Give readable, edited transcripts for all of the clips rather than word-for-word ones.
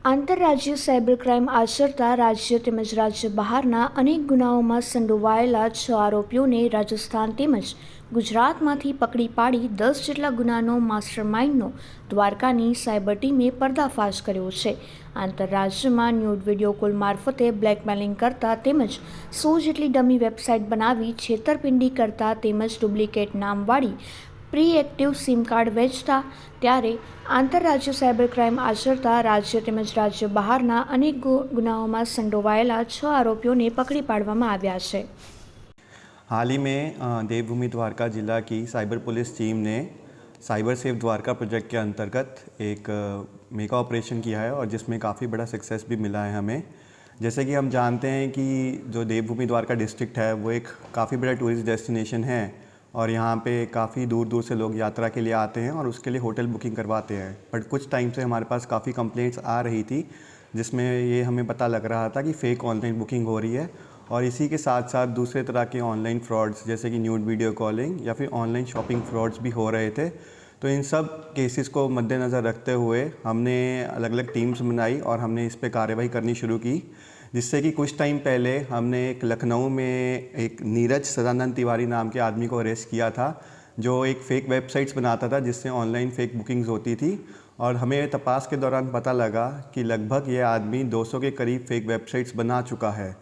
આંતરરાજ્ય cyber crime આચરતા રાજ્ય તેમજ રાજ્ય બહારના અનેક ગુનાઓમાં સંડોવાયેલા 6 આરોપીઓને રાજસ્થાન તેમજ ગુજરાતમાંથી પકડી પાડી 10 જેટલા ગુનાનો માસ્ટરમાઇન્ડનો દ્વારકાની સાયબર ટીમે પર્દાફાશ કર્યો છે। આંતરરાજ્યમાં ન્યૂડ વિડીયો કોલ મારફતે બ્લેકમેલિંગ કરતા તેમજ 100 જેટલી ડમી વેબસાઇટ બનાવી છેતરપિંડી કરતા તેમજ ડુપ્લિકેટ નામવાળી પ્રી એક્ટિવ સિમ કાર્ડ વેચતા ત્યારે આંતરરાજ્ય સાયબર ક્રાઇમ આચરતા રાજ્ય તેમજ રાજ્ય બહારના અનેક ગુનાઓમાં સંડોવાયેલા 6 आरोपियों ने पकड़ी पाड़वामा आव्या छे। हाल ही में देवभूमि द्वारका जिला की साइबर पुलिस टीम ने साइबर सेफ द्वारका प्रोजेक्ट के अंतर्गत एक मेगा ऑपरेशन किया है और जिसमें काफ़ी बड़ा सक्सेस भी मिला है हमें। जैसे कि हम जानते हैं कि जो देवभूमि द्वारका डिस्ट्रिक्ट है वो एक काफ़ी बड़ा टूरिस्ट डेस्टिनेशन है और यहाँ पे काफ़ी दूर दूर से लोग यात्रा के लिए आते हैं और उसके लिए होटल बुकिंग करवाते हैं। बट कुछ टाइम से हमारे पास काफ़ी कंप्लेंट्स आ रही थी जिसमें ये हमें पता लग रहा था कि फ़ेक ऑनलाइन बुकिंग हो रही है और इसी के साथ साथ दूसरे तरह के ऑनलाइन फ्रॉड्स जैसे कि न्यूड वीडियो कॉलिंग या फिर ऑनलाइन शॉपिंग फ्रॉड्स भी हो रहे थे। तो इन सब केसेस को मद्देनज़र रखते हुए हमने अलग अलग टीम्स बनाई और हमने इस पर कार्रवाई करनी शुरू की, जिससे कि कुछ टाइम पहले हमने एक लखनऊ में एक नीरज सदानंद तिवारी नाम के आदमी को अरेस्ट किया था जो एक फ़ेक वेबसाइट्स बनाता था जिससे ऑनलाइन फ़ेक बुकिंग्स होती थी। और हमें तपास के दौरान पता लगा कि लगभग ये आदमी 200 के करीब फ़ेक वेबसाइट्स बना चुका है।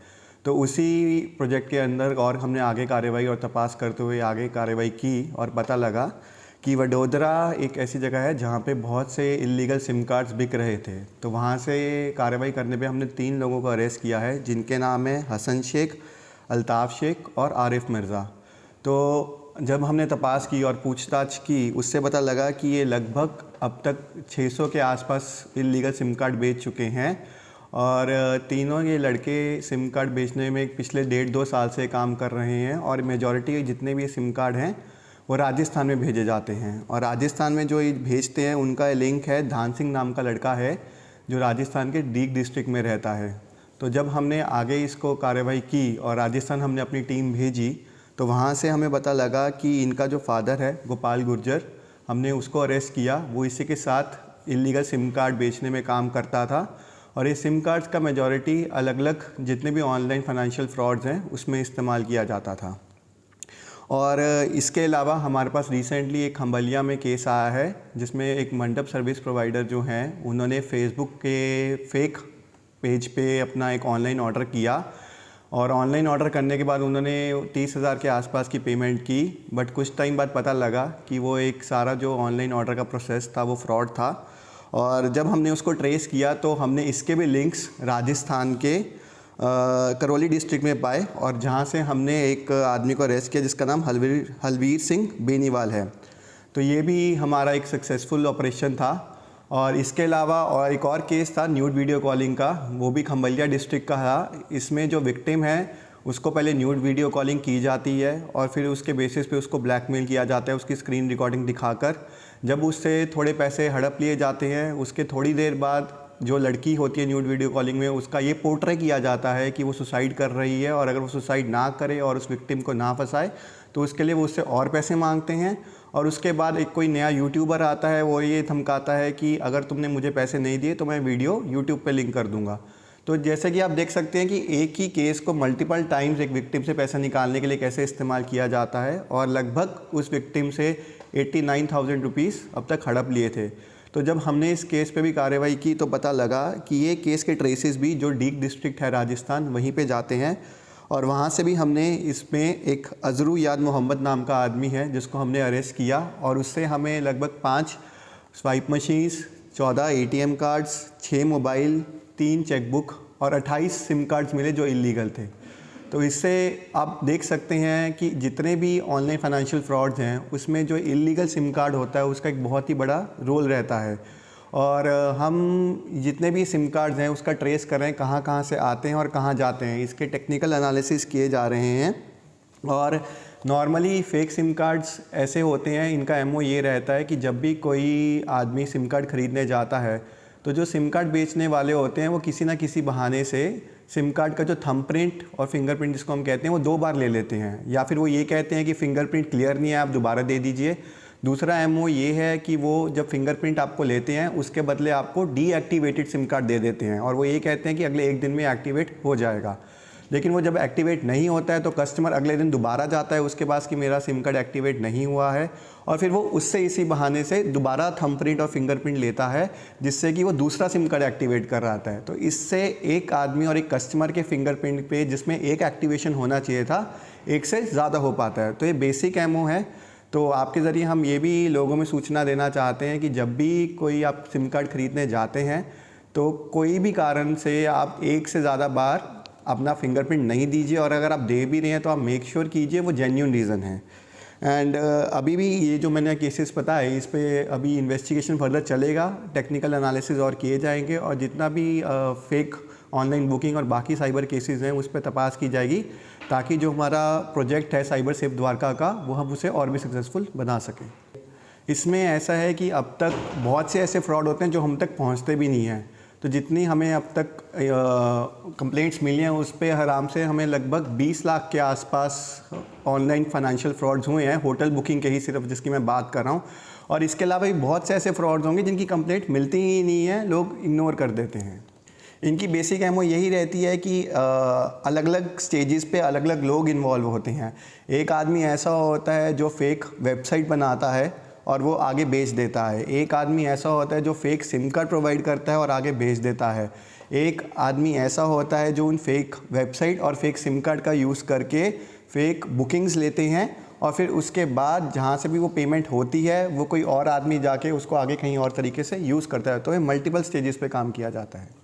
तो उसी प्रोजेक्ट के अंदर और हमने आगे कार्रवाई और तपास करते हुए आगे कार्रवाई की और पता लगा कि वडोदरा एक ऐसी जगह है जहाँ पे बहुत से इलीगल सिम कार्ड्स बिक रहे थे। तो वहाँ से कार्रवाई करने पे हमने 3 लोगों को अरेस्ट किया है जिनके नाम है हसन शेख, अल्ताफ़ शेख और आरिफ मिर्ज़ा। तो जब हमने तपास की और पूछताछ की उससे पता लगा कि ये लगभग अब तक 600 के आसपास इलीगल सिम कार्ड बेच चुके हैं और तीनों ये लड़के सिम कार्ड बेचने में पिछले 1.5-2 साल से काम कर रहे हैं और मेजॉरिटी जितने भी सिम कार्ड हैं वो राजस्थान में भेजे जाते हैं। और राजस्थान में जो ये भेजते हैं उनका लिंक है धान सिंह नाम का लड़का है जो राजस्थान के डीग डिस्ट्रिक्ट में रहता है। तो जब हमने आगे इसको कार्रवाई की और राजस्थान हमने अपनी टीम भेजी तो वहाँ से हमें पता लगा कि इनका जो फादर है गोपाल गुर्जर, हमने उसको अरेस्ट किया। वो इसी के साथ इलीगल सिम कार्ड बेचने में काम करता था और ये सिम कार्ड्स का मेजॉरिटी अलग अलग जितने भी ऑनलाइन फाइनेंशियल फ्रॉड्स हैं उसमें इस्तेमाल किया जाता था। और इसके अलावा हमारे पास रिसेंटली एक खंबलिया में केस आया है जिसमें एक मंडप सर्विस प्रोवाइडर जो हैं उन्होंने फेसबुक के फेक पेज पे अपना एक ऑनलाइन ऑर्डर किया और ऑनलाइन ऑर्डर करने के बाद उन्होंने 30,000 के आसपास की पेमेंट की। बट कुछ टाइम बाद पता लगा कि वो एक सारा जो ऑनलाइन ऑर्डर का प्रोसेस था वो फ्रॉड था। और जब हमने उसको ट्रेस किया तो हमने इसके भी लिंक्स राजस्थान के करौली डिस्ट्रिक्ट में पाए और जहाँ से हमने एक आदमी को अरेस्ट किया जिसका नाम हलवीर सिंह बेनीवाल है। तो ये भी हमारा एक सक्सेसफुल ऑपरेशन था। और इसके अलावा और एक और केस था न्यूड वीडियो कॉलिंग का, वो भी खंबलिया डिस्ट्रिक्ट का था। इसमें जो विक्टिम है उसको पहले न्यूड वीडियो कॉलिंग की जाती है और फिर उसके बेसिस पे उसको ब्लैकमेल किया जाता है उसकी स्क्रीन रिकॉर्डिंग दिखाकर। जब उससे थोड़े पैसे हड़प लिए जाते हैं उसके थोड़ी देर बाद जो लड़की होती है न्यूड वीडियो कॉलिंग में उसका ये पोर्ट्रे किया जाता है कि वो सुसाइड कर रही है और अगर वो सुसाइड ना करे और उस विक्टिम को ना फंसाए तो उसके लिए वो उससे और पैसे मांगते हैं। और उसके बाद एक कोई नया यूट्यूबर आता है वो ये धमकाता है कि अगर तुमने मुझे पैसे नहीं दिए तो मैं वीडियो यूट्यूब पे लिंक कर दूंगा। तो जैसे कि आप देख सकते हैं कि एक ही केस को मल्टीपल टाइम्स एक विक्टिम से पैसा निकालने के लिए कैसे इस्तेमाल किया जाता है और लगभग उस विक्टिम से 89,000 रुपीज़ अब तक हड़प लिए थे। तो जब हमने इस केस पे भी कार्रवाई की तो पता लगा कि ये केस के ट्रेसेस भी जो डीग डिस्ट्रिक्ट है राजस्थान वहीं पे जाते हैं और वहाँ से भी हमने इसमें एक अजरू याद मोहम्मद नाम का आदमी है जिसको हमने अरेस्ट किया और उससे हमें लगभग 5 swipe machines, 14 ATM cards, 6 mobile, 3 chequebook और 28 सिम कार्ड्स मिले जो इलीगल थे। तो इससे आप देख सकते हैं कि जितने भी ऑनलाइन फाइनेंशियल फ्रॉड्स हैं उसमें जो इलीगल सिम कार्ड होता है उसका एक बहुत ही बड़ा रोल रहता है। और हम जितने भी सिम कार्ड्स हैं उसका ट्रेस कर रहे हैं कहाँ कहाँ से आते हैं और कहाँ जाते हैं, इसके टेक्निकल एनालिसिस किए जा रहे हैं। और नॉर्मली फ़ेक सिम कार्ड्स ऐसे होते हैं, इनका एमओ ये रहता है कि जब भी कोई आदमी सिम कार्ड ख़रीदने जाता है तो जो सिम कार्ड बेचने वाले होते हैं वो किसी ना किसी बहाने से सिम कार्ड का जो थंबप्रिंट और फिंगरप्रिंट जिसको हम कहते हैं वो 2 बार ले लेते हैं या फिर वो ये कहते हैं कि फ़िंगरप्रिंट क्लियर नहीं है आप दोबारा दे दीजिए। दूसरा एमओ ये है कि वो जब फिंगरप्रिंट आपको लेते हैं उसके बदले आपको डीएक्टिवेटेड सिम कार्ड दे देते हैं और वो ये कहते हैं कि अगले 1 दिन में एक्टिवेट हो जाएगा। लेकिन वो जब एक्टिवेट नहीं होता है तो कस्टमर अगले दिन दोबारा जाता है उसके पास कि मेरा सिम कार्ड एक्टिवेट नहीं हुआ है, और फिर वो उससे इसी बहाने से दोबारा थंबप्रिंट और फिंगरप्रिंट लेता है जिससे कि वो दूसरा सिम कार्ड एक्टिवेट कर रहा है। तो इससे एक आदमी और एक कस्टमर के फिंगरप्रिंट पे जिसमें एक एक्टिवेशन होना चाहिए था, एक से ज़्यादा हो पाता है। तो ये बेसिक एमओ है। तो आपके ज़रिए हम ये भी लोगों में सूचना देना चाहते हैं कि जब भी कोई आप सिम कार्ड खरीदने जाते हैं तो कोई भी कारण से आप एक से ज़्यादा बार अपना फिंगरप्रिंट नहीं दीजिए, और अगर आप दे भी रहे हैं तो आप मेक श्योर कीजिए वो जेन्युइन रीज़न है। एंड अभी भी ये जो मैंने केसेस बताए इस पे अभी इन्वेस्टिगेशन फर्दर चलेगा, टेक्निकल एनालिसिस और किए जाएंगे, और जितना भी फेक ऑनलाइन बुकिंग और बाकी साइबर केसेस हैं उस पर तपास की जाएगी ताकि जो हमारा प्रोजेक्ट है साइबर सेफ द्वारका का वो हम उसे और भी सक्सेसफुल बना सकें। इसमें ऐसा है कि अब तक बहुत से ऐसे फ्रॉड होते हैं जो हम तक पहुंचते भी नहीं हैं। तो जितनी हमें अब तक कंप्लेंट्स मिली हैं उस पे आराम से हमें लगभग 20 लाख के आसपास ऑनलाइन फाइनेंशियल फ्रॉड्स हुए हैं, होटल बुकिंग के ही सिर्फ जिसकी मैं बात कर रहा हूँ। और इसके अलावा भी बहुत से ऐसे फ्रॉड्स होंगे जिनकी कंप्लेंट मिलती ही नहीं है, लोग इग्नोर कर देते हैं। इनकी बेसिक एमओ यही रहती है कि अलग अलग स्टेजेस पे अलग अलग लोग इन्वॉल्व होते हैं। एक आदमी ऐसा होता है जो फेक वेबसाइट बनाता है और वो आगे बेच देता है। एक आदमी ऐसा होता है जो फेक सिम कार्ड प्रोवाइड करता है और आगे बेच देता है। एक आदमी ऐसा होता है जो उन फेक वेबसाइट और फेक सिम कार्ड का यूज़ करके फेक बुकिंग्स लेते हैं और फिर उसके बाद जहाँ से भी वो पेमेंट होती है वो कोई और आदमी जाके उसको आगे कहीं और तरीके से यूज़ करता है। तो ये मल्टीपल स्टेजेस पे काम किया जाता है।